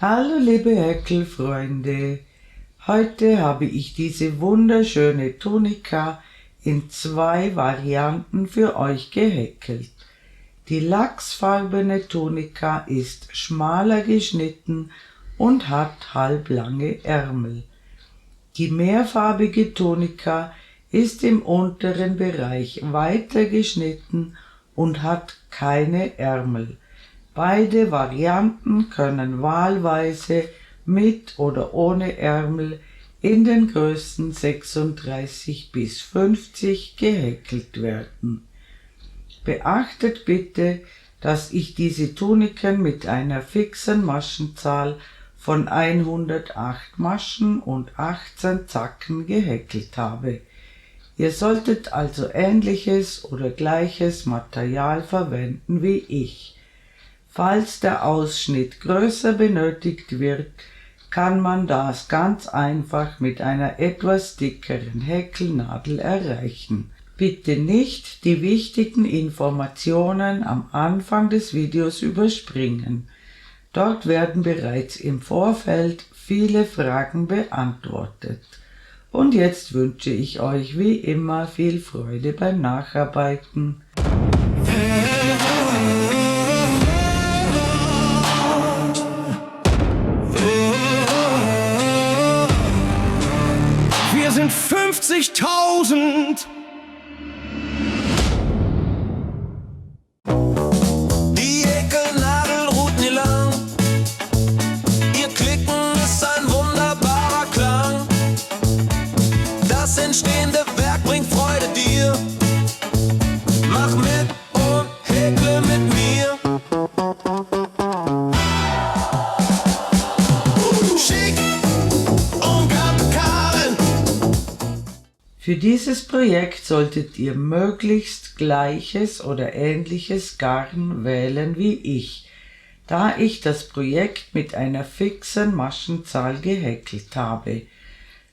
Hallo liebe Häkelfreunde, heute habe ich diese wunderschöne Tunika in 2 Varianten für euch gehäkelt. Die lachsfarbene Tunika ist schmaler geschnitten und hat halblange Ärmel. Die mehrfarbige Tunika ist im unteren Bereich weiter geschnitten und hat keine Ärmel. Beide Varianten können wahlweise mit oder ohne Ärmel in den Größen 36 bis 50 gehäkelt werden. Beachtet bitte, dass ich diese Tuniken mit einer fixen Maschenzahl von 108 Maschen und 18 Zacken gehäkelt habe. Ihr solltet also ähnliches oder gleiches Material verwenden wie ich. Falls der Ausschnitt größer benötigt wird, kann man das ganz einfach mit einer etwas dickeren Häkelnadel erreichen. Bitte nicht die wichtigen Informationen am Anfang des Videos überspringen. Dort werden bereits im Vorfeld viele Fragen beantwortet. Und jetzt wünsche ich euch wie immer viel Freude beim Nacharbeiten. Wir sind 50.000. Die Häkelnadel ruht nie lang. Ihr Klicken ist ein wunderbarer Klang. Das entstehende Werk bringt Freude dir. Mach mit und häkle mit mir. Schick und Kapitalen. Für dieses Projekt solltet ihr möglichst gleiches oder ähnliches Garn wählen wie ich, da ich das Projekt mit einer fixen Maschenzahl gehäkelt habe.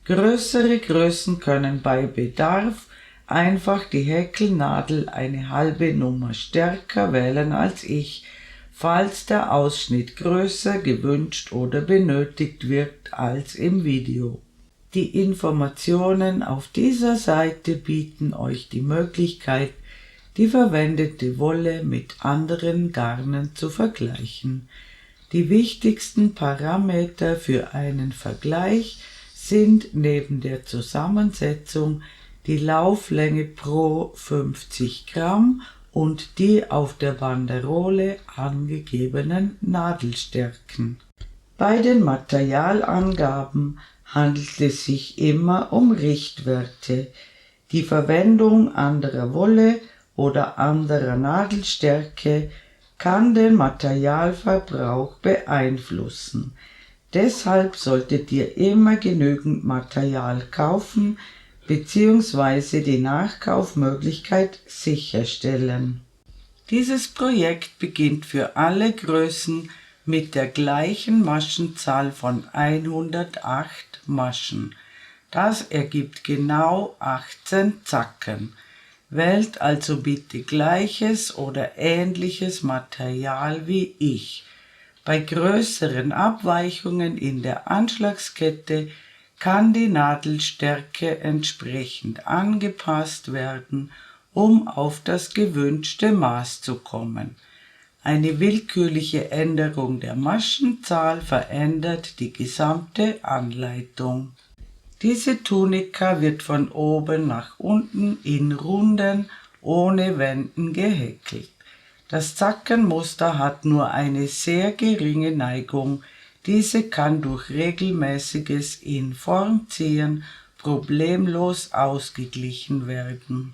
Größere Größen können bei Bedarf einfach die Häkelnadel eine halbe Nummer stärker wählen als ich, falls der Ausschnitt größer gewünscht oder benötigt wird als im Video. Die Informationen auf dieser Seite bieten euch die Möglichkeit, die verwendete Wolle mit anderen Garnen zu vergleichen. Die wichtigsten Parameter für einen Vergleich sind neben der Zusammensetzung die Lauflänge pro 50 Gramm und die auf der Banderole angegebenen Nadelstärken. Bei den Materialangaben handelt es sich immer um Richtwerte. Die Verwendung anderer Wolle oder anderer Nadelstärke kann den Materialverbrauch beeinflussen. Deshalb solltet ihr immer genügend Material kaufen bzw. die Nachkaufmöglichkeit sicherstellen. Dieses Projekt beginnt für alle Größen mit der gleichen Maschenzahl von 108 Maschen. Das ergibt genau 18 Zacken. Wählt also bitte gleiches oder ähnliches Material wie ich. Bei größeren Abweichungen in der Anschlagskette kann die Nadelstärke entsprechend angepasst werden, um auf das gewünschte Maß zu kommen. Eine willkürliche Änderung der Maschenzahl verändert die gesamte Anleitung. Diese Tunika wird von oben nach unten in Runden ohne Wenden gehäkelt. Das Zackenmuster hat nur eine sehr geringe Neigung. Diese kann durch regelmäßiges in Form ziehen problemlos ausgeglichen werden.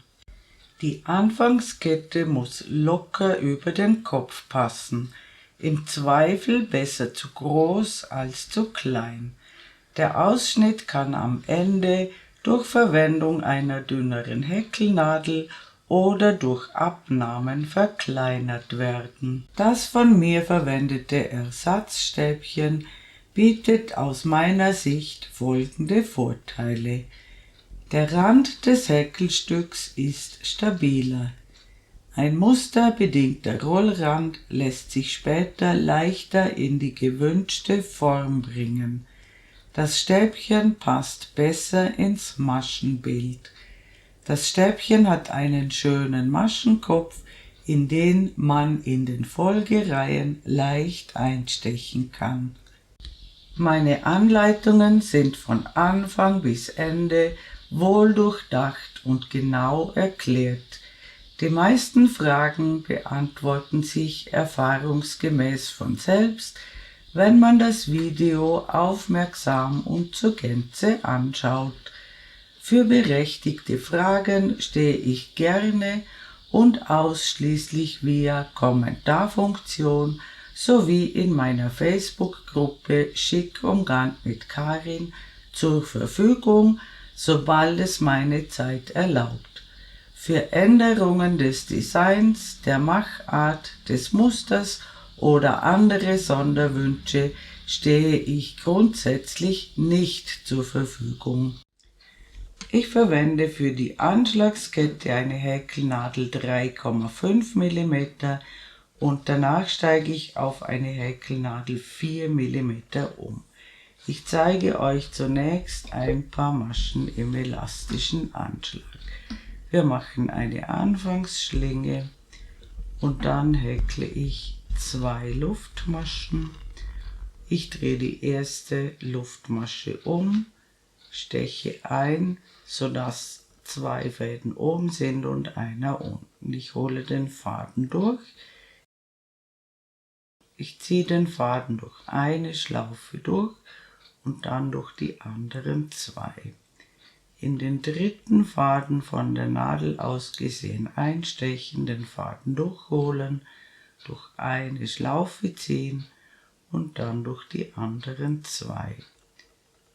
Die Anfangskette muss locker über den Kopf passen, im Zweifel besser zu groß als zu klein. Der Ausschnitt kann am Ende durch Verwendung einer dünneren Häkelnadel oder durch Abnahmen verkleinert werden. Das von mir verwendete Ersatzstäbchen bietet aus meiner Sicht folgende Vorteile. Der Rand des Häkelstücks ist stabiler. Ein musterbedingter Rollrand lässt sich später leichter in die gewünschte Form bringen. Das Stäbchen passt besser ins Maschenbild. Das Stäbchen hat einen schönen Maschenkopf, in den man in den Folgereihen leicht einstechen kann. Meine Anleitungen sind von Anfang bis Ende wohldurchdacht und genau erklärt. Die meisten Fragen beantworten sich erfahrungsgemäß von selbst, wenn man das Video aufmerksam und zur Gänze anschaut. Für berechtigte Fragen stehe ich gerne und ausschließlich via Kommentarfunktion sowie in meiner Facebook-Gruppe Schick umrankt mit Karin zur Verfügung, sobald es meine Zeit erlaubt. Für Änderungen des Designs, der Machart, des Musters oder andere Sonderwünsche stehe ich grundsätzlich nicht zur Verfügung. Ich verwende für die Anschlagskette eine Häkelnadel 3,5 mm und danach steige ich auf eine Häkelnadel 4 mm um. Ich zeige euch zunächst ein paar Maschen im elastischen Anschlag. Wir machen eine Anfangsschlinge und dann häkle ich 2 Luftmaschen. Ich drehe die erste Luftmasche um, steche ein, sodass 2 Fäden oben sind und einer unten. Ich hole den Faden durch. Ich ziehe den Faden durch eine Schlaufe durch und dann durch die anderen 2. In den dritten Faden von der Nadel aus gesehen einstechen, den Faden durchholen, durch eine Schlaufe ziehen und dann durch die anderen 2.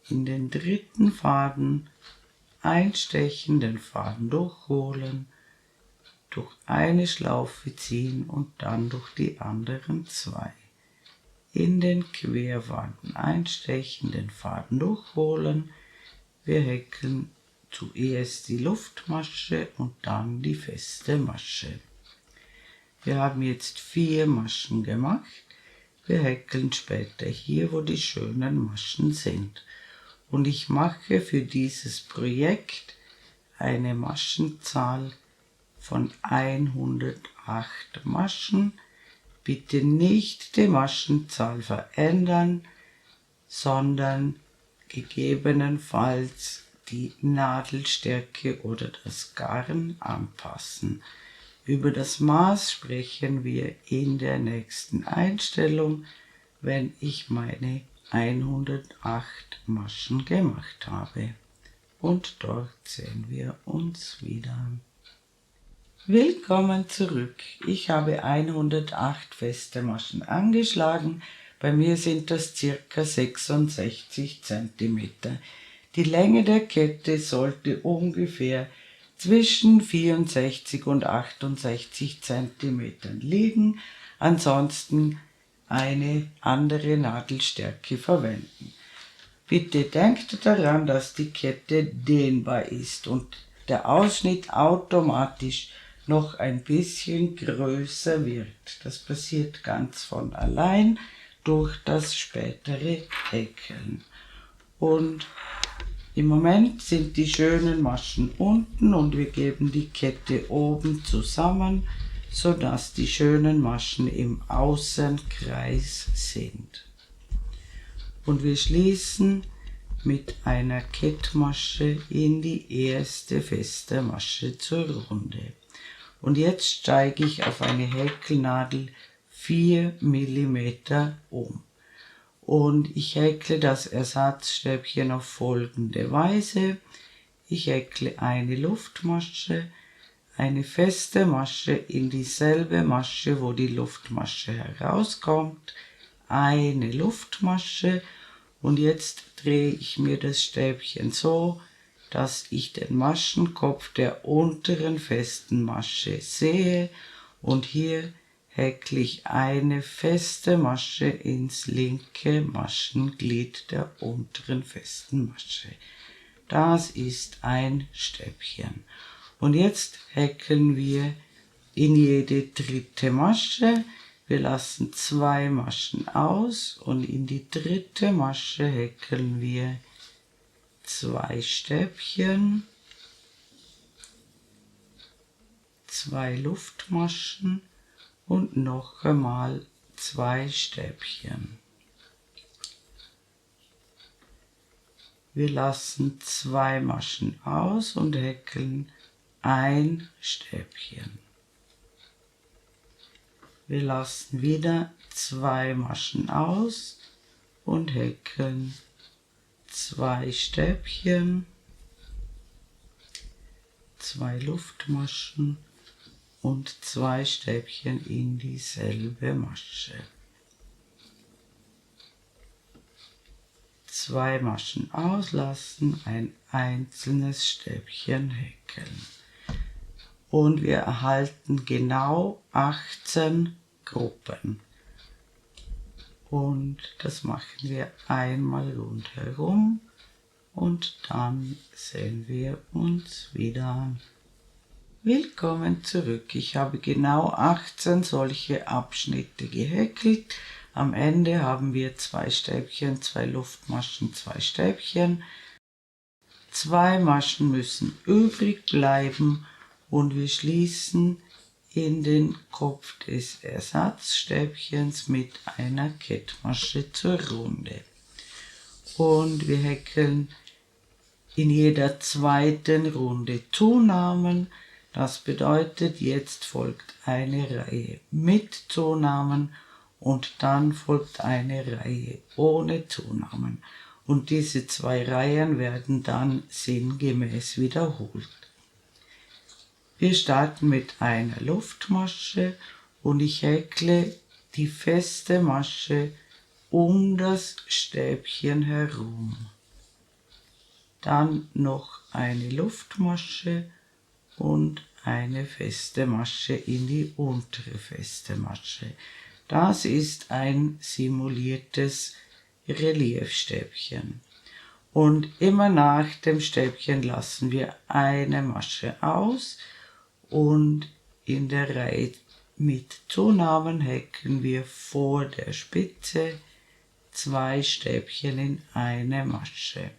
In den dritten Faden einstechen, den Faden durchholen, durch eine Schlaufe ziehen und dann durch die anderen 2. In den Querfaden einstechen, den Faden durchholen. Wir häkeln zuerst die Luftmasche und dann die feste Masche. Wir haben jetzt 4 Maschen gemacht. Wir häkeln später hier, wo die schönen Maschen sind. Und ich mache für dieses Projekt eine Maschenzahl von 108 Maschen. Bitte nicht die Maschenzahl verändern, sondern gegebenenfalls die Nadelstärke oder das Garn anpassen. Über das Maß sprechen wir in der nächsten Einstellung, wenn ich meine 108 Maschen gemacht habe. Und dort sehen wir uns wieder. Willkommen zurück. Ich habe 108 feste Maschen angeschlagen. Bei mir sind das ca. 66 cm. Die Länge der Kette sollte ungefähr zwischen 64 und 68 cm liegen, ansonsten eine andere Nadelstärke verwenden. Bitte denkt daran, dass die Kette dehnbar ist und der Ausschnitt automatisch noch ein bisschen größer wird. Das passiert ganz von allein durch das spätere Häkeln. Und im Moment sind die schönen Maschen unten und wir geben die Kette oben zusammen, sodass die schönen Maschen im Außenkreis sind. Und wir schließen mit einer Kettmasche in die erste feste Masche zur Runde. Und jetzt steige ich auf eine Häkelnadel 4 mm um. Und ich häkle das Ersatzstäbchen auf folgende Weise. Ich häkle eine Luftmasche, eine feste Masche in dieselbe Masche, wo die Luftmasche herauskommt, eine Luftmasche und jetzt drehe ich mir das Stäbchen so, dass ich den Maschenkopf der unteren festen Masche sehe und hier häkle ich eine feste Masche ins linke Maschenglied der unteren festen Masche. Das ist ein Stäbchen. Und jetzt häkeln wir in jede dritte Masche. Wir lassen 2 Maschen aus und in die dritte Masche häkeln wir 2 Stäbchen, 2 Luftmaschen und noch einmal 2 Stäbchen. Wir lassen 2 Maschen aus und häkeln 1 Stäbchen. Wir lassen wieder 2 Maschen aus und häkeln 2 Stäbchen, 2 Luftmaschen und 2 Stäbchen in dieselbe Masche. 2 Maschen auslassen, ein einzelnes Stäbchen häkeln. Und wir erhalten genau 18 Gruppen. Und das machen wir einmal rundherum und dann sehen wir uns wieder. Willkommen zurück. Ich habe genau 18 solche Abschnitte gehäkelt. Am Ende haben wir 2 Stäbchen, 2 Luftmaschen, 2 Stäbchen. 2 Maschen müssen übrig bleiben und wir schließen in den Kopf des Ersatzstäbchens mit einer Kettmasche zur Runde. Und wir häkeln in jeder zweiten Runde Zunahmen. Das bedeutet, jetzt folgt eine Reihe mit Zunahmen und dann folgt eine Reihe ohne Zunahmen. Und diese 2 Reihen werden dann sinngemäß wiederholt. Wir starten mit einer Luftmasche und ich häkle die feste Masche um das Stäbchen herum. Dann noch eine Luftmasche und eine feste Masche in die untere feste Masche. Das ist ein simuliertes Reliefstäbchen. Und immer nach dem Stäbchen lassen wir eine Masche aus und in der Reihe mit Zunahmen häkeln wir vor der Spitze 2 Stäbchen in eine Masche.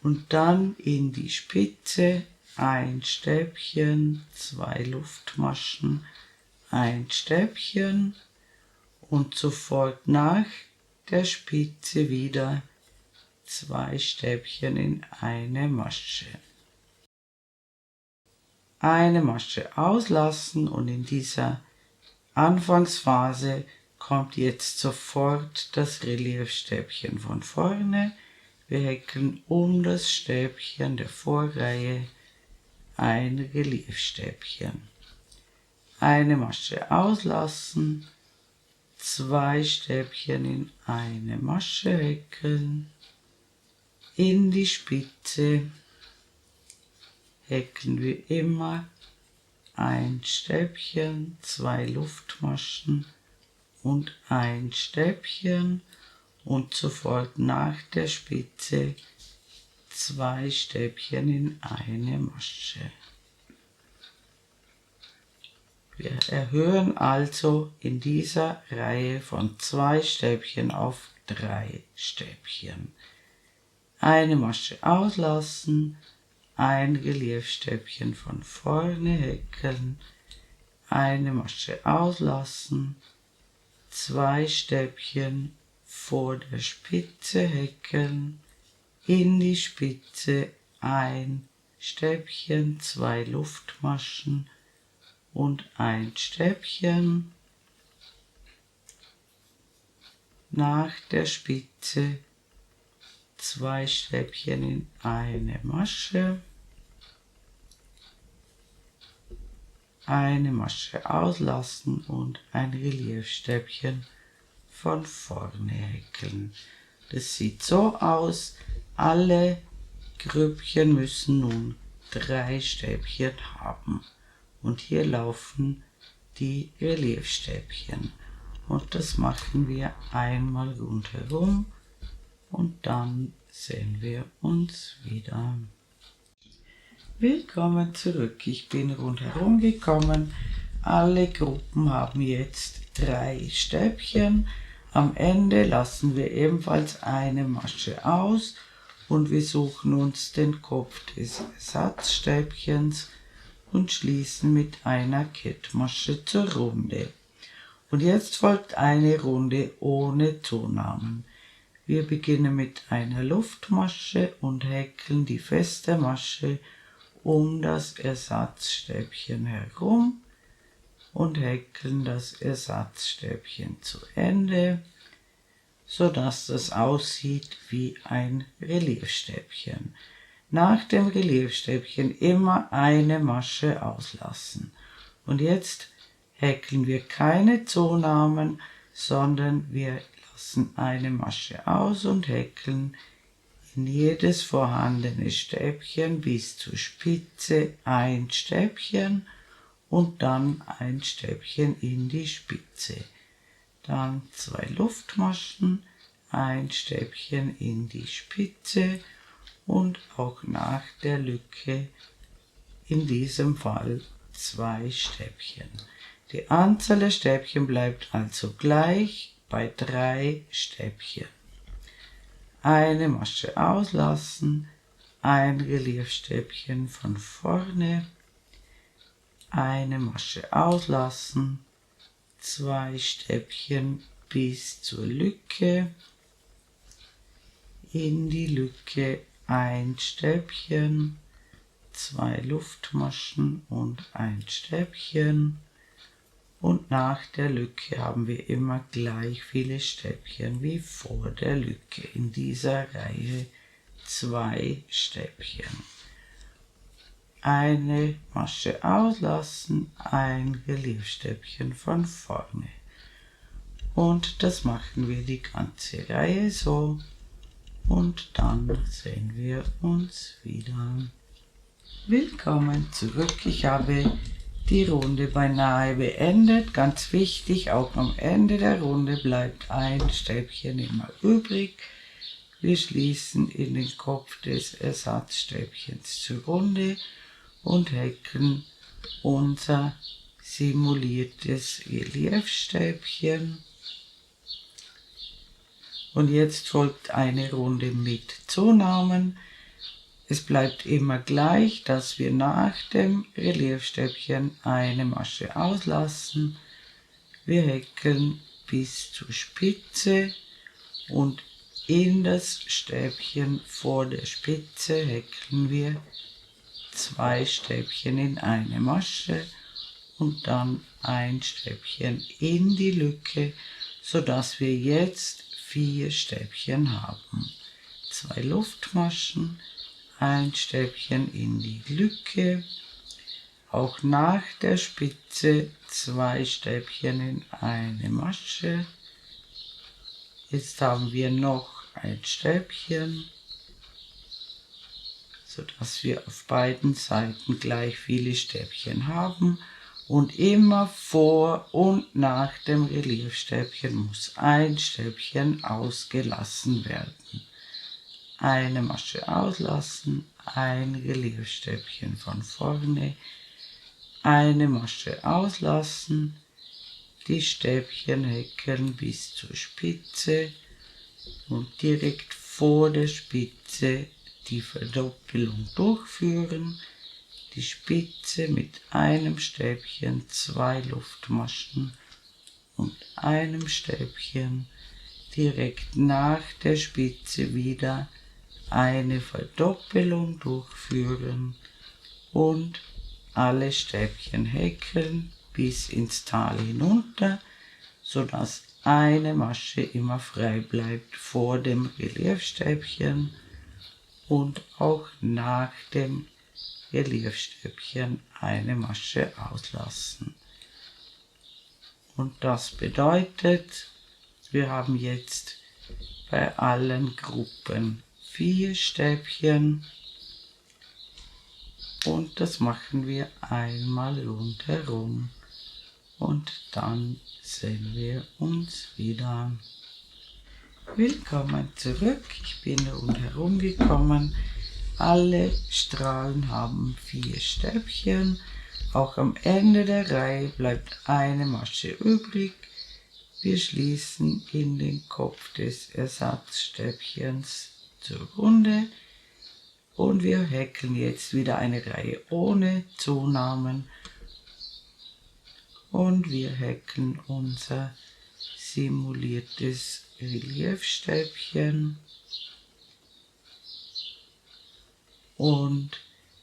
Und dann in die Spitze 1 Stäbchen, 2 Luftmaschen, 1 Stäbchen und sofort nach der Spitze wieder 2 Stäbchen in eine Masche. Eine Masche auslassen und in dieser Anfangsphase kommt jetzt sofort das Reliefstäbchen von vorne. Wir häkeln um das Stäbchen der Vorreihe ein Reliefstäbchen. Eine Masche auslassen, 2 Stäbchen in eine Masche häkeln, in die Spitze häkeln wir immer 1 Stäbchen, 2 Luftmaschen und 1 Stäbchen und sofort nach der Spitze 2 Stäbchen in eine Masche. Wir erhöhen also in dieser Reihe von 2 Stäbchen auf 3 Stäbchen. Eine Masche auslassen, ein Reliefstäbchen von vorne häkeln, eine Masche auslassen, 2 Stäbchen vor der Spitze häkeln, in die Spitze 1 Stäbchen, 2 Luftmaschen und 1 Stäbchen, nach der Spitze 2 Stäbchen in eine Masche, eine Masche auslassen und ein Reliefstäbchen von vorne häkeln. Das sieht so aus, alle Grüppchen müssen nun 3 Stäbchen haben. Und hier laufen die Reliefstäbchen. Und das machen wir einmal rundherum und dann sehen wir uns wieder. Willkommen zurück. Ich bin rundherum gekommen Alle Gruppen haben jetzt 3 Stäbchen. Am Ende lassen wir ebenfalls eine Masche aus und wir suchen uns den Kopf des Ersatzstäbchens und schließen mit einer Kettmasche zur Runde. Und jetzt folgt eine Runde ohne Zunahmen. Wir beginnen mit einer Luftmasche und häkeln die feste Masche um das Ersatzstäbchen herum und häkeln das Ersatzstäbchen zu Ende, sodass das aussieht wie ein Reliefstäbchen. Nach dem Reliefstäbchen immer eine Masche auslassen. Und jetzt häkeln wir keine Zunahmen, sondern wir lassen eine Masche aus und häkeln in jedes vorhandene Stäbchen bis zur Spitze ein Stäbchen und dann ein Stäbchen in die Spitze. Dann 2 Luftmaschen, ein Stäbchen in die Spitze und auch nach der Lücke in diesem Fall 2 Stäbchen. Die Anzahl der Stäbchen bleibt also gleich bei 3 Stäbchen. Eine Masche auslassen, ein Reliefstäbchen von vorne, eine Masche auslassen, 2 Stäbchen bis zur Lücke, in die Lücke ein Stäbchen, 2 Luftmaschen und ein Stäbchen. Und nach der Lücke haben wir immer gleich viele Stäbchen wie vor der Lücke. In dieser Reihe 2 Stäbchen. Eine Masche auslassen, ein Reliefstäbchen von vorne. Und das machen wir die ganze Reihe so. Und dann sehen wir uns wieder. Willkommen zurück. Ich habe die Runde beinahe beendet. Ganz wichtig, auch am Ende der Runde bleibt ein Stäbchen immer übrig. Wir schließen in den Kopf des Ersatzstäbchens zur Runde und häkeln unser simuliertes Reliefstäbchen. Und jetzt folgt eine Runde mit Zunahmen. Es bleibt immer gleich, dass wir nach dem Reliefstäbchen eine Masche auslassen. Wir häkeln bis zur Spitze und in das Stäbchen vor der Spitze häkeln wir 2 Stäbchen in eine Masche und dann ein Stäbchen in die Lücke, sodass wir jetzt 4 Stäbchen haben. 2 Luftmaschen, ein Stäbchen in die Lücke, auch nach der Spitze 2 Stäbchen in eine Masche. Jetzt haben wir noch ein Stäbchen, sodass wir auf beiden Seiten gleich viele Stäbchen haben. Und immer vor und nach dem Reliefstäbchen muss ein Stäbchen ausgelassen werden. Eine Masche auslassen, ein Reliefstäbchen von vorne, eine Masche auslassen, die Stäbchen häkeln bis zur Spitze und direkt vor der Spitze die Verdoppelung durchführen, die Spitze mit einem Stäbchen, 2 Luftmaschen und einem Stäbchen, direkt nach der Spitze wieder eine Verdoppelung durchführen und alle Stäbchen häkeln bis ins Tal hinunter, sodass eine Masche immer frei bleibt vor dem Reliefstäbchen und auch nach dem Reliefstäbchen eine Masche auslassen. Und das bedeutet, wir haben jetzt bei allen Gruppen 4 Stäbchen und das machen wir einmal rundherum und dann sehen wir uns wieder. Willkommen zurück, ich bin rundherum gekommen. Alle Strahlen haben 4 Stäbchen. Auch am Ende der Reihe bleibt eine Masche übrig. Wir schließen in den Kopf des Ersatzstäbchens zur Runde und wir häkeln jetzt wieder eine Reihe ohne Zunahmen und wir häkeln unser simuliertes Reliefstäbchen und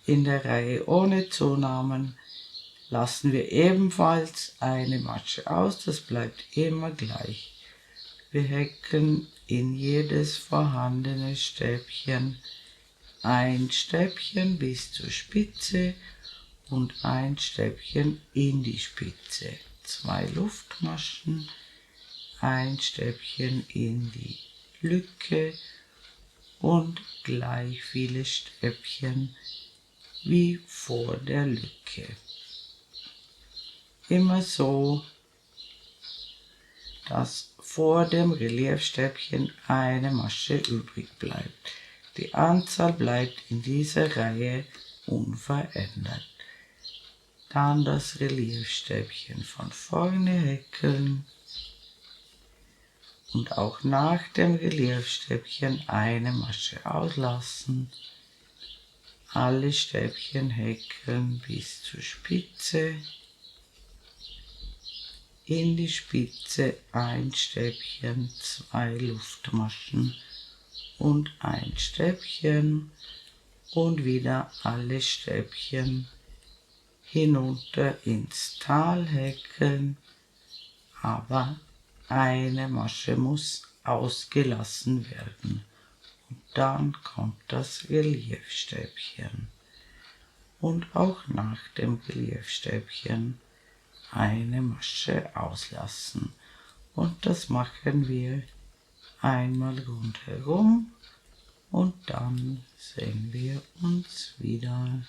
in der Reihe ohne Zunahmen lassen wir ebenfalls eine Masche aus, das bleibt immer gleich. Wir häkeln in jedes vorhandene Stäbchen ein Stäbchen bis zur Spitze und ein Stäbchen in die Spitze. 2 Luftmaschen, ein Stäbchen in die Lücke und gleich viele Stäbchen wie vor der Lücke. Immer so, dass vor dem Reliefstäbchen eine Masche übrig bleibt. Die Anzahl bleibt in dieser Reihe unverändert. Dann das Reliefstäbchen von vorne häkeln und auch nach dem Reliefstäbchen eine Masche auslassen. Alle Stäbchen häkeln bis zur Spitze. In die Spitze ein Stäbchen, 2 Luftmaschen und ein Stäbchen und wieder alle Stäbchen hinunter ins Tal häkeln, aber eine Masche muss ausgelassen werden und dann kommt das Reliefstäbchen und auch nach dem Reliefstäbchen eine Masche auslassen und das machen wir einmal rundherum und dann sehen wir uns wieder.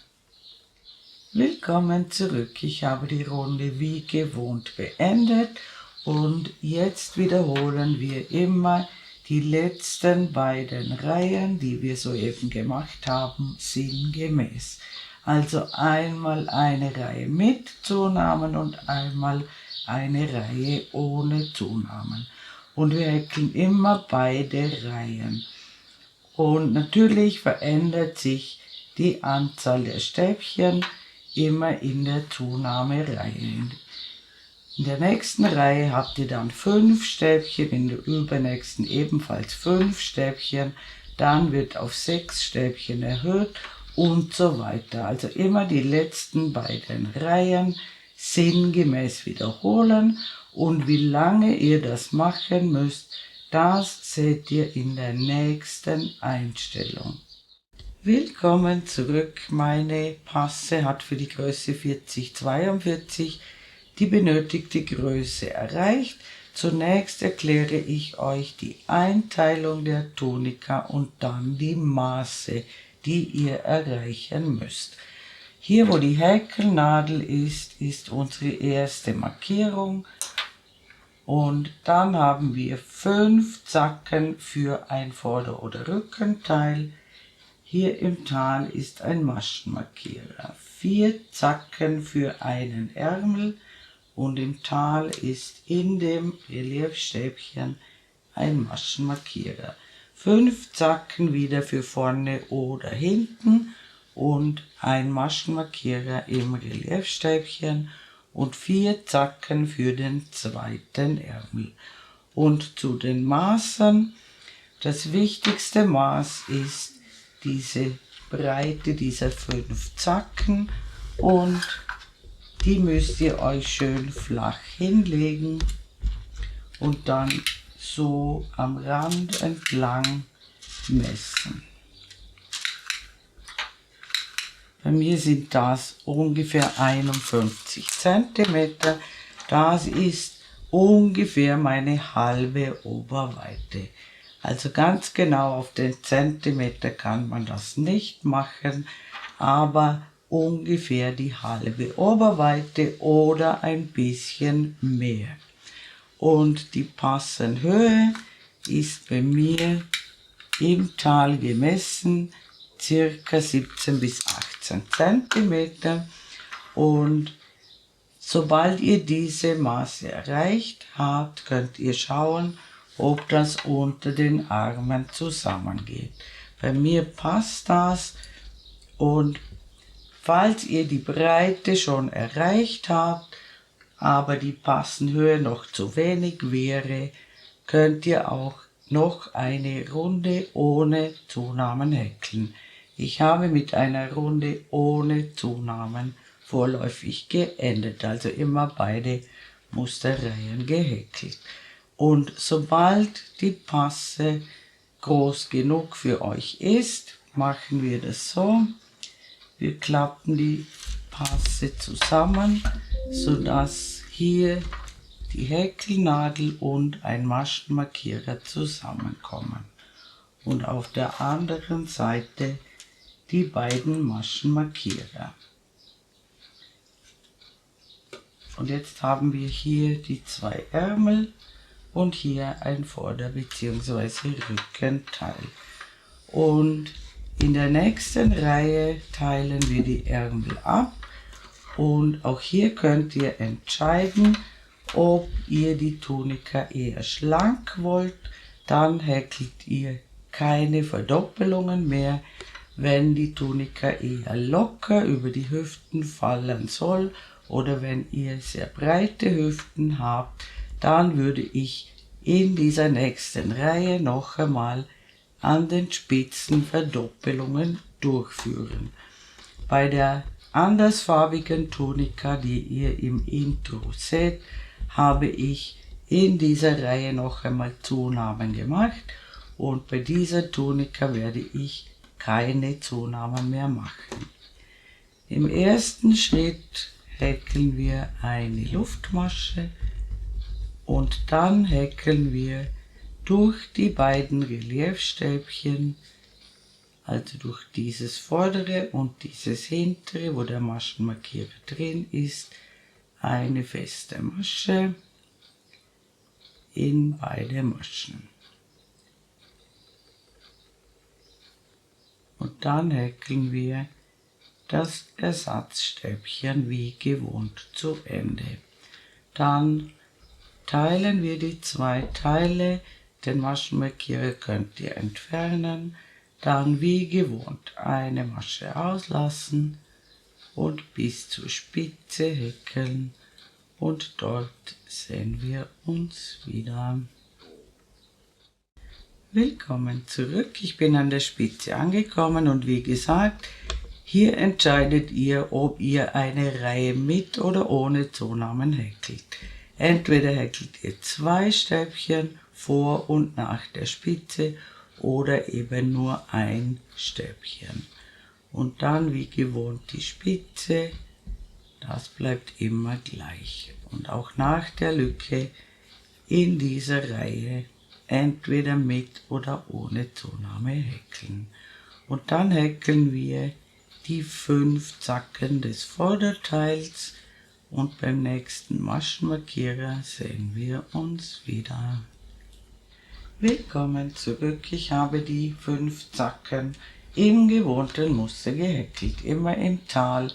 Willkommen zurück. Ich habe die Runde wie gewohnt beendet und jetzt wiederholen wir immer die letzten beiden Reihen, die wir soeben gemacht haben, sinngemäß. Also einmal eine Reihe mit Zunahmen und einmal eine Reihe ohne Zunahmen. Und wir häkeln immer beide Reihen. Und natürlich verändert sich die Anzahl der Stäbchen immer in der Zunahmereihe. In der nächsten Reihe habt ihr dann 5 Stäbchen, in der übernächsten ebenfalls 5 Stäbchen, dann wird auf 6 Stäbchen erhöht und so weiter. Also immer die letzten beiden Reihen sinngemäß wiederholen und wie lange ihr das machen müsst, das seht ihr in der nächsten Einstellung. Willkommen zurück. Meine Passe hat für die Größe 40-42 die benötigte Größe erreicht. Zunächst erkläre ich euch die Einteilung der Tunika und dann die Maße, die ihr erreichen müsst. Hier, wo die Häkelnadel ist, ist unsere erste Markierung und dann haben wir 5 Zacken für ein Vorder- oder Rückenteil. Hier im Tal ist ein Maschenmarkierer, 4 Zacken für einen Ärmel und im Tal ist in dem Reliefstäbchen ein Maschenmarkierer. 5 Zacken wieder für vorne oder hinten und ein Maschenmarkierer im Reliefstäbchen und 4 Zacken für den zweiten Ärmel. Und zu den Maßen, das wichtigste Maß ist diese Breite dieser 5 Zacken und die müsst ihr euch schön flach hinlegen und dann so am Rand entlang messen. Bei mir sind das ungefähr 51 cm. Das ist ungefähr meine halbe Oberweite. Also ganz genau auf den Zentimeter kann man das nicht machen, aber ungefähr die halbe Oberweite oder ein bisschen mehr. Und die Passenhöhe ist bei mir im Tal gemessen circa 17 bis 18 cm. Und sobald ihr diese Maße erreicht habt, könnt ihr schauen, ob das unter den Armen zusammengeht. Bei mir passt das, und falls ihr die Breite schon erreicht habt, aber die Passenhöhe noch zu wenig wäre, könnt ihr auch noch eine Runde ohne Zunahmen häkeln. Ich habe mit einer Runde ohne Zunahmen vorläufig geendet, also immer beide Musterreihen gehäkelt. Und sobald die Passe groß genug für euch ist, machen wir das so. Wir klappen die Passe zusammen, sodass hier die Häkelnadel und ein Maschenmarkierer zusammenkommen. Und auf der anderen Seite die beiden Maschenmarkierer. Und jetzt haben wir hier die zwei Ärmel und hier ein Vorder- bzw. Rückenteil. Und in der nächsten Reihe teilen wir die Ärmel ab, und auch hier könnt ihr entscheiden, ob ihr die Tunika eher schlank wollt. Dann häkelt ihr keine Verdoppelungen mehr. Wenn die Tunika eher locker über die Hüften fallen soll oder wenn ihr sehr breite Hüften habt, dann würde ich in dieser nächsten Reihe noch einmal an den Spitzen Verdoppelungen durchführen. Bei der andersfarbigen Tunika, die ihr im Intro seht, habe ich in dieser Reihe noch einmal Zunahmen gemacht, und bei dieser Tunika werde ich keine Zunahmen mehr machen. Im ersten Schritt häkeln wir eine Luftmasche und dann häkeln wir durch die beiden Reliefstäbchen, also durch dieses vordere und dieses hintere, wo der Maschenmarkierer drin ist, eine feste Masche in beide Maschen. Und dann häkeln wir das Ersatzstäbchen wie gewohnt zu Ende. Dann teilen wir die zwei Teile, den Maschenmarkierer könnt ihr entfernen, dann wie gewohnt eine Masche auslassen und bis zur Spitze häkeln, und dort sehen wir uns wieder. Willkommen zurück, ich bin an der Spitze angekommen, und wie gesagt, hier entscheidet ihr, ob ihr eine Reihe mit oder ohne Zunahmen häkelt. Entweder häkelt ihr zwei Stäbchen vor und nach der Spitze oder eben nur ein Stäbchen. Und dann wie gewohnt die Spitze, das bleibt immer gleich. Und auch nach der Lücke in dieser Reihe entweder mit oder ohne Zunahme häkeln. Und dann häkeln wir die 5 Zacken des Vorderteils, und beim nächsten Maschenmarkierer sehen wir uns wieder. Willkommen zurück, ich habe die 5 Zacken im gewohnten Muster gehäkelt, immer im Tal,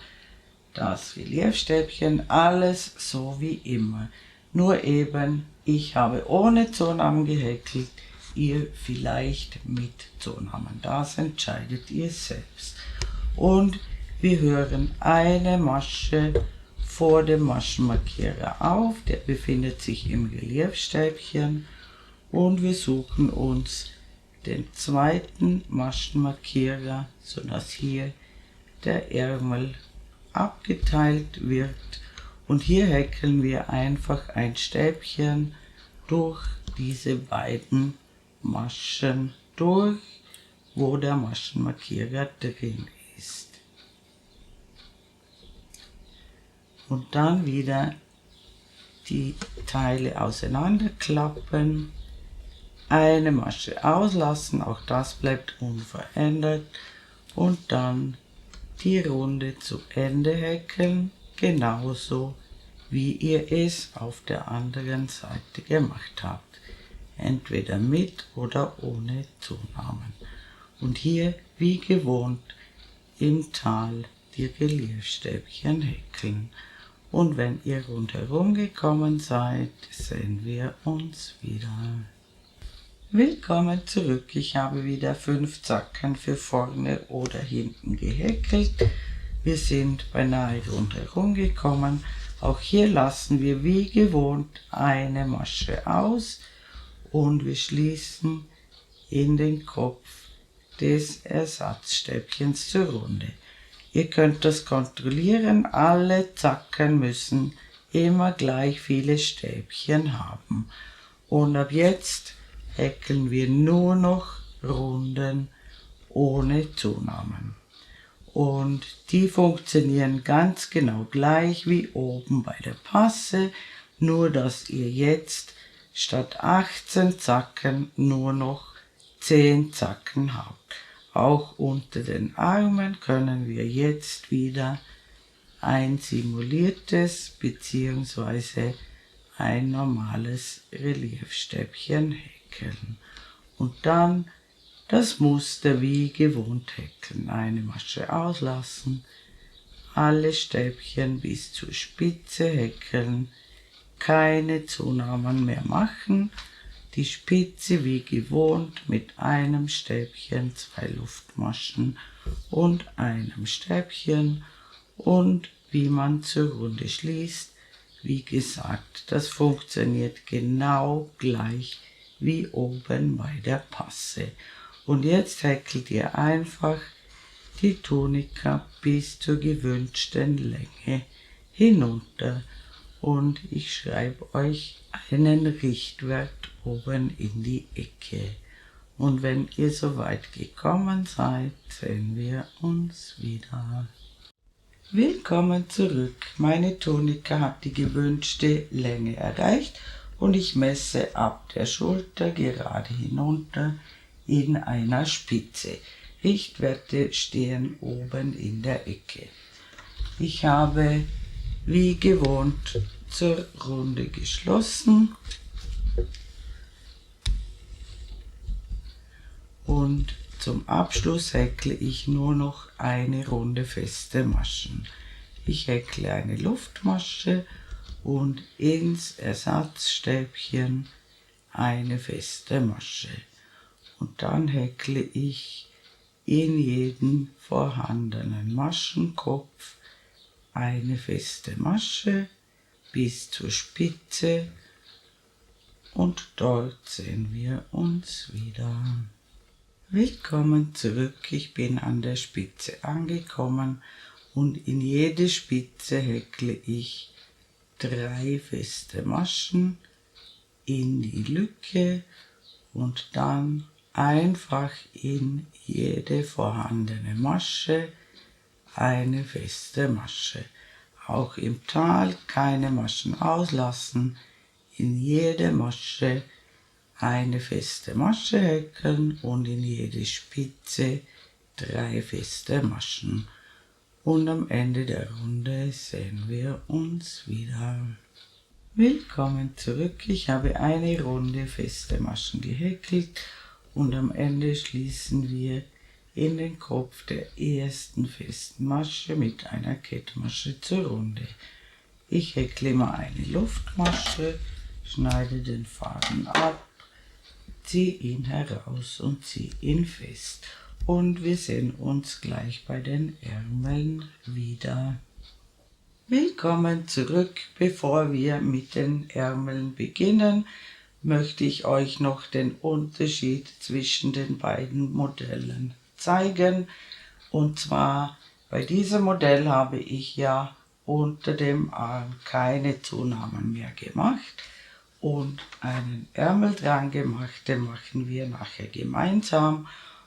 das Reliefstäbchen, alles so wie immer. Nur eben, ich habe ohne Zunahmen gehäkelt, ihr vielleicht mit Zunahmen. Das entscheidet ihr selbst. Und wir hören eine Masche vor dem Maschenmarkierer auf, der befindet sich im Reliefstäbchen, und wir suchen uns den zweiten Maschenmarkierer, sodass hier der Ärmel abgeteilt wird, und hier häkeln wir einfach ein Stäbchen durch diese beiden Maschen durch, wo der Maschenmarkierer drin ist. Und dann wieder die Teile auseinanderklappen, eine Masche auslassen, auch das bleibt unverändert, und dann die Runde zu Ende häkeln, genauso wie ihr es auf der anderen Seite gemacht habt, entweder mit oder ohne Zunahmen. Und hier wie gewohnt im Tal die Reliefstäbchen häkeln. Und wenn ihr rundherum gekommen seid, sehen wir uns wieder. Willkommen zurück. Ich habe wieder 5 Zacken für vorne oder hinten gehäkelt. Wir sind beinahe rundherum gekommen. Auch hier lassen wir wie gewohnt eine Masche aus und wir schließen in den Kopf des Ersatzstäbchens zur Runde. Ihr könnt das kontrollieren, alle Zacken müssen immer gleich viele Stäbchen haben. Und ab jetzt häkeln wir nur noch Runden ohne Zunahmen. Und die funktionieren ganz genau gleich wie oben bei der Passe, nur dass ihr jetzt statt 18 Zacken nur noch 10 Zacken habt. Auch unter den Armen können wir jetzt wieder ein simuliertes bzw. ein normales Reliefstäbchen häkeln. Und dann das Muster wie gewohnt häkeln. Eine Masche auslassen, alle Stäbchen bis zur Spitze häkeln, keine Zunahmen mehr machen, die Spitze wie gewohnt mit einem Stäbchen, 2 Luftmaschen und einem Stäbchen und wie man zur Runde schließt. Wie gesagt, das funktioniert genau gleich wie oben bei der Passe. Und jetzt häkelt ihr einfach die Tunika bis zur gewünschten Länge hinunter. Und ich schreibe euch einen Richtwert oben in die Ecke. Und wenn ihr soweit gekommen seid, sehen wir uns wieder. Willkommen zurück. Meine Tunika hat die gewünschte Länge erreicht und ich messe ab der Schulter gerade hinunter in einer Spitze. Richtwerte stehen oben in der Ecke. Ich habe wie gewohnt zur Runde geschlossen und zum Abschluss häkle ich nur noch eine Runde feste Maschen. Ich häkle eine Luftmasche und ins Ersatzstäbchen eine feste Masche. Und dann häkle ich in jeden vorhandenen Maschenkopf eine feste Masche bis zur Spitze und dort sehen wir uns wieder. Willkommen zurück, ich bin an der Spitze angekommen und in jede Spitze häkle ich 3 feste Maschen in die Lücke und dann einfach in jede vorhandene Masche eine feste Masche. Auch im Tal keine Maschen auslassen, in jede Masche eine feste Masche häkeln und in jede Spitze 3 feste Maschen. Und am Ende der Runde sehen wir uns wieder. Willkommen zurück, ich habe eine Runde feste Maschen gehäkelt und am Ende schließen wir in den Kopf der ersten festen Masche mit einer Kettmasche zur Runde. Ich häkle immer eine Luftmasche, schneide den Faden ab, ziehe ihn heraus und ziehe ihn fest. Und wir sehen uns gleich bei den Ärmeln wieder. Willkommen zurück. Bevor wir mit den Ärmeln beginnen, möchte ich euch noch den Unterschied zwischen den beiden Modellen zeigen. Und zwar bei diesem Modell habe ich ja unter dem Arm keine Zunahmen mehr gemacht und einen Ärmel dran gemacht, den machen wir nachher gemeinsam.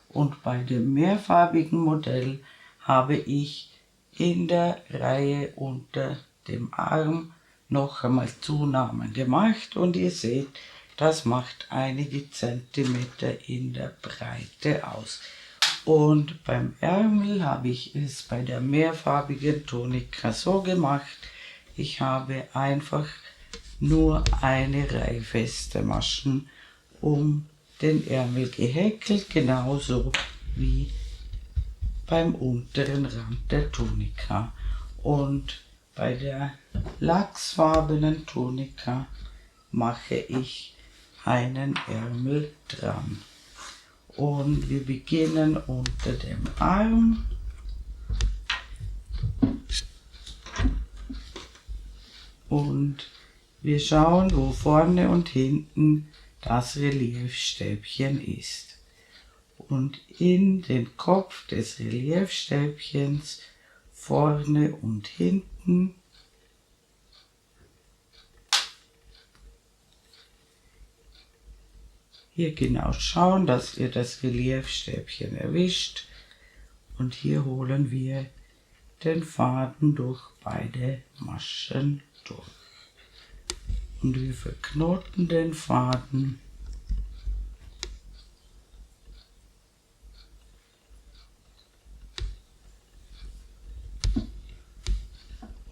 Und bei dem mehrfarbigen Modell habe ich in der Reihe unter dem Arm noch einmal Zunahmen gemacht und ihr seht, das macht einige Zentimeter in der Breite aus. Und beim Ärmel habe ich es bei der mehrfarbigen Tunika so gemacht, ich habe einfach nur eine Reihe feste Maschen um den Ärmel gehäkelt, genauso wie beim unteren Rand der Tunika. Und bei der lachsfarbenen Tunika mache ich einen Ärmel dran. Und wir beginnen unter dem Arm und wir schauen, wo vorne und hinten das Reliefstäbchen ist. Und in den Kopf des Reliefstäbchens vorne und hinten hier genau schauen, dass ihr das Reliefstäbchen erwischt, und hier holen wir den Faden durch beide Maschen durch. Und wir verknoten den Faden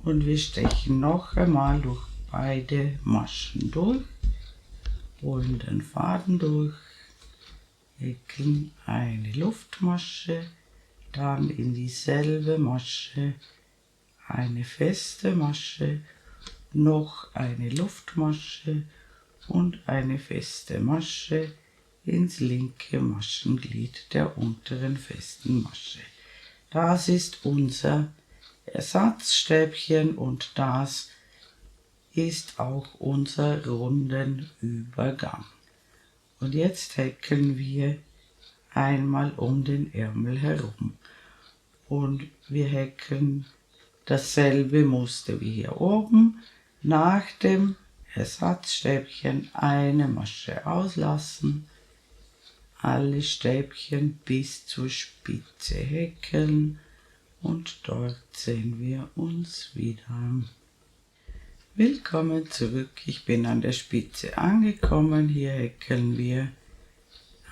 und wir stechen noch einmal durch beide Maschen durch, holen den Faden durch, häkeln eine Luftmasche, dann in dieselbe Masche eine feste Masche, noch eine Luftmasche und eine feste Masche ins linke Maschenglied der unteren festen Masche. Das ist unser Ersatzstäbchen und das ist auch unser runden Übergang. Und jetzt häkeln wir einmal um den Ärmel herum. Und wir häkeln dasselbe Muster wie hier oben. Nach dem Ersatzstäbchen eine Masche auslassen, alle Stäbchen bis zur Spitze häkeln und dort sehen wir uns wieder. Willkommen zurück, ich bin an der Spitze angekommen. Hier häkeln wir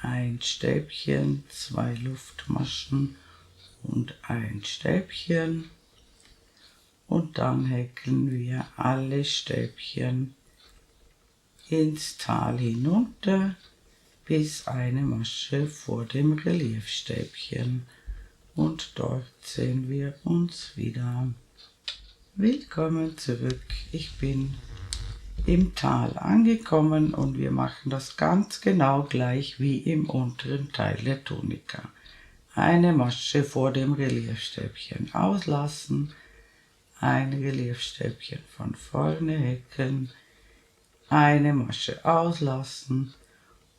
ein Stäbchen, 2 Luftmaschen und ein Stäbchen. Und dann häkeln wir alle Stäbchen ins Tal hinunter bis eine Masche vor dem Reliefstäbchen. Und dort sehen wir uns wieder. Willkommen zurück, ich bin im Tal angekommen und wir machen das ganz genau gleich wie im unteren Teil der Tunika. Eine Masche vor dem Reliefstäbchen auslassen, ein Reliefstäbchen von vorne häkeln, eine Masche auslassen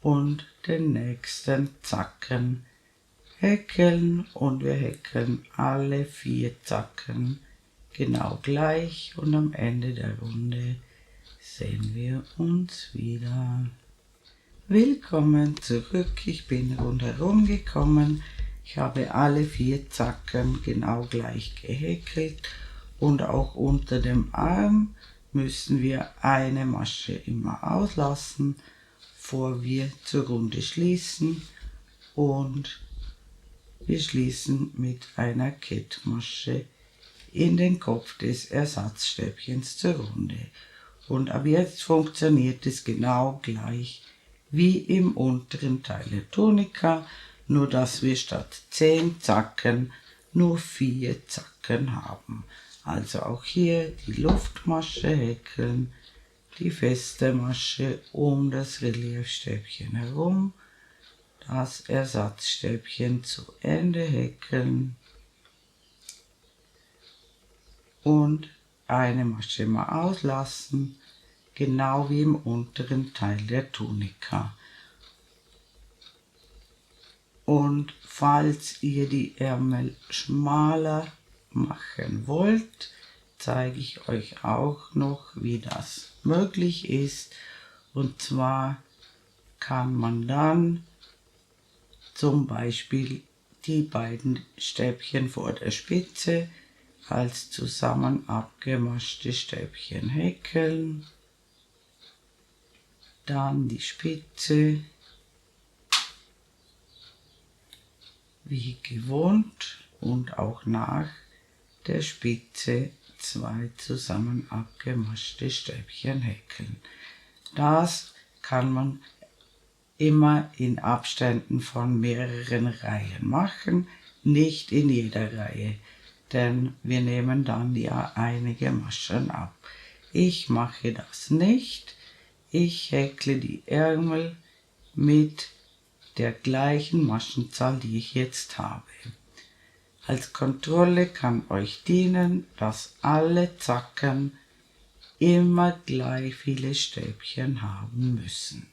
und den nächsten Zacken häkeln, und wir häkeln alle 4 Zacken genau gleich und am Ende der Runde sehen wir uns wieder. Willkommen zurück, ich bin rundherum gekommen, ich habe alle 4 Zacken genau gleich gehäkelt. Und auch unter dem Arm müssen wir eine Masche immer auslassen, bevor wir zur Runde schließen, und wir schließen mit einer Kettmasche in den Kopf des Ersatzstäbchens zur Runde. Und ab jetzt funktioniert es genau gleich wie im unteren Teil der Tunika, nur dass wir statt 10 Zacken nur 4 Zacken haben. Also auch hier die Luftmasche häkeln, die feste Masche um das Reliefstäbchen herum, das Ersatzstäbchen zu Ende häkeln und eine Masche mal auslassen, genau wie im unteren Teil der Tunika. Und falls ihr die Ärmel schmaler machen wollt, zeige ich euch auch noch, wie das möglich ist. Und zwar kann man dann zum Beispiel die beiden Stäbchen vor der Spitze als zusammen abgemaschte Stäbchen häkeln, dann die Spitze wie gewohnt und auch nach der Spitze 2 zusammen abgemaschte Stäbchen häkeln. Das kann man immer in Abständen von mehreren Reihen machen. nicht in jeder Reihe, denn wir nehmen dann ja einige Maschen ab. Ich mache das nicht. Ich häkle die Ärmel mit der gleichen Maschenzahl, die ich jetzt habe. Als Kontrolle kann euch dienen, dass alle Zacken immer gleich viele Stäbchen haben müssen.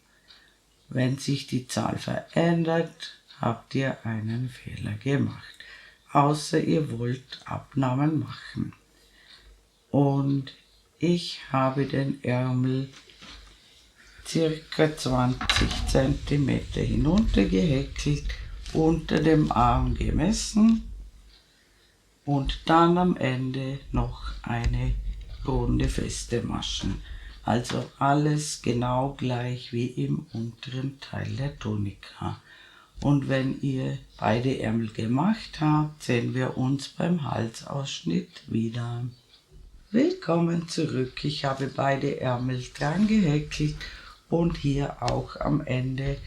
Wenn sich die Zahl verändert, habt ihr einen Fehler gemacht, außer ihr wollt Abnahmen machen. Und ich habe den Ärmel circa 20 cm hinuntergehäkelt, unter dem Arm gemessen und dann am Ende noch eine runde feste Maschen. Also alles genau gleich wie im unteren Teil der Tunika. Und wenn ihr beide Ärmel gemacht habt, sehen wir uns beim Halsausschnitt wieder. Willkommen zurück. Ich habe beide Ärmel dran gehäkelt und hier auch am Ende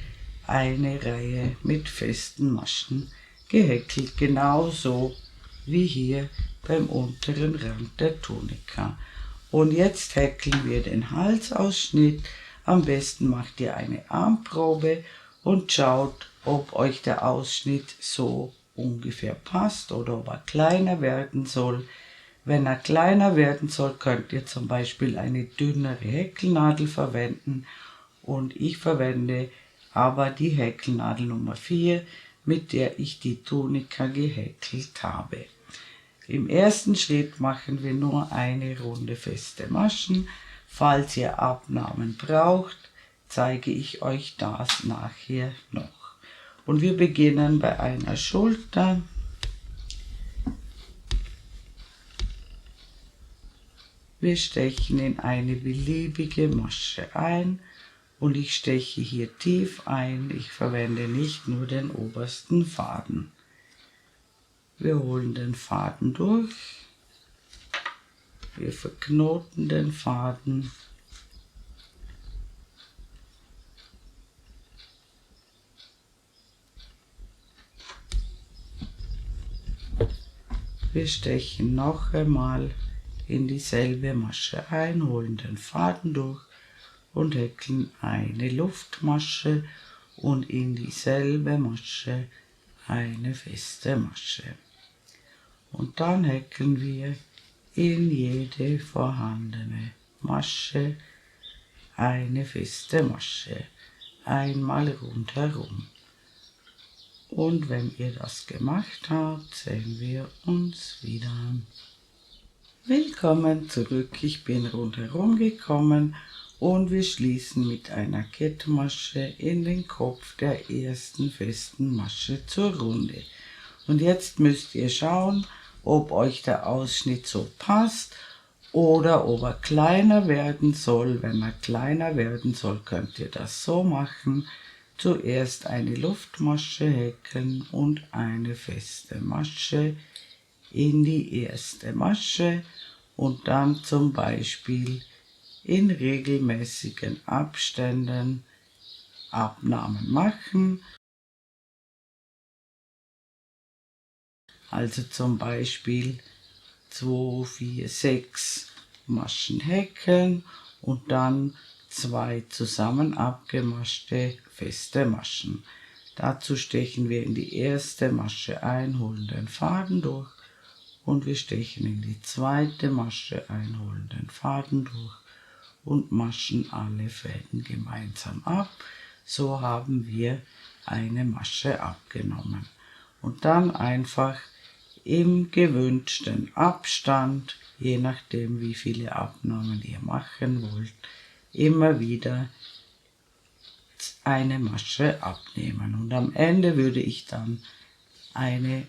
eine Reihe mit festen Maschen gehäkelt, genauso wie hier beim unteren Rand der Tunika. Und jetzt häkeln wir den Halsausschnitt. Am besten macht ihr eine Armprobe und schaut, ob euch der Ausschnitt so ungefähr passt oder ob er kleiner werden soll. Wenn er kleiner werden soll, könnt ihr zum Beispiel eine dünnere Häkelnadel verwenden. Und ich verwende aber die Häkelnadel Nummer 4, mit der ich die Tunika gehäkelt habe. Im ersten Schritt machen wir nur eine Runde feste Maschen. Falls ihr Abnahmen braucht, zeige ich euch das nachher noch. Und wir beginnen bei einer Schulter. Wir stechen in eine beliebige Masche ein und ich steche hier tief ein. Ich verwende nicht nur den obersten Faden. Wir holen den Faden durch. Wir verknoten den Faden. Wir stechen noch einmal in dieselbe Masche ein, holen den Faden durch und häkeln eine Luftmasche und in dieselbe Masche eine feste Masche. Und dann häkeln wir in jede vorhandene Masche eine feste Masche, einmal rundherum. Und wenn ihr das gemacht habt, sehen wir uns wieder. Willkommen zurück, ich bin rundherum gekommen und wir schließen mit einer Kettmasche in den Kopf der ersten festen Masche zur Runde. Und jetzt müsst ihr schauen, ob euch der Ausschnitt so passt oder ob er kleiner werden soll. Wenn er kleiner werden soll, könnt ihr das so machen. Zuerst eine Luftmasche häkeln und eine feste Masche in die erste Masche und dann zum Beispiel in regelmäßigen Abständen Abnahmen machen. Also zum Beispiel 2, 4, 6 Maschen häkeln und dann 2 zusammen abgemaschte feste Maschen. Dazu stechen wir in die erste Masche ein, holen den Faden durch und wir stechen in die zweite Masche ein, holen den Faden durch und maschen alle Fäden gemeinsam ab. So haben wir eine Masche abgenommen. Und dann einfach im gewünschten Abstand, je nachdem wie viele Abnahmen ihr machen wollt, immer wieder eine Masche abnehmen. Und am Ende würde ich dann eine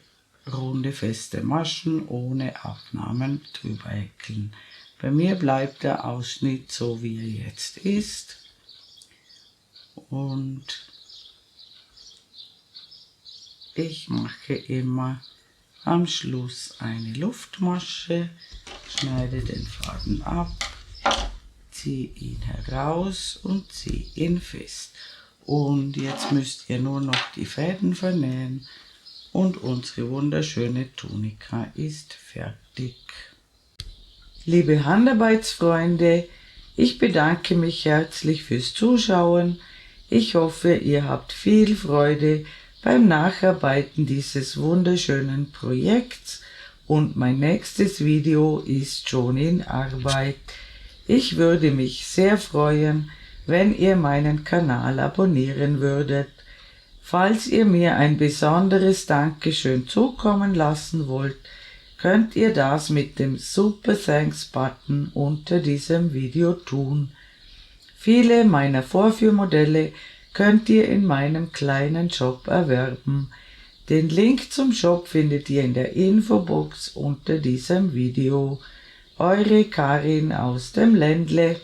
runde feste Maschen ohne Abnahmen drüber häkeln. Bei mir bleibt der Ausschnitt so, wie er jetzt ist. Und ich mache immer am Schluss eine Luftmasche, schneide den Faden ab, ziehe ihn heraus und ziehe ihn fest. Und jetzt müsst ihr nur noch die Fäden vernähen und unsere wunderschöne Tunika ist fertig. Liebe Handarbeitsfreunde, ich bedanke mich herzlich fürs Zuschauen. Ich hoffe, ihr habt viel Freude beim Nacharbeiten dieses wunderschönen Projekts und mein nächstes Video ist schon in Arbeit. Ich würde mich sehr freuen, wenn ihr meinen Kanal abonnieren würdet. Falls ihr mir ein besonderes Dankeschön zukommen lassen wollt, könnt ihr das mit dem Super Thanks Button unter diesem Video tun. Viele meiner Vorführmodelle könnt ihr in meinem kleinen Shop erwerben. Den Link zum Shop findet ihr in der Infobox unter diesem Video. Eure Karin aus dem Ländle.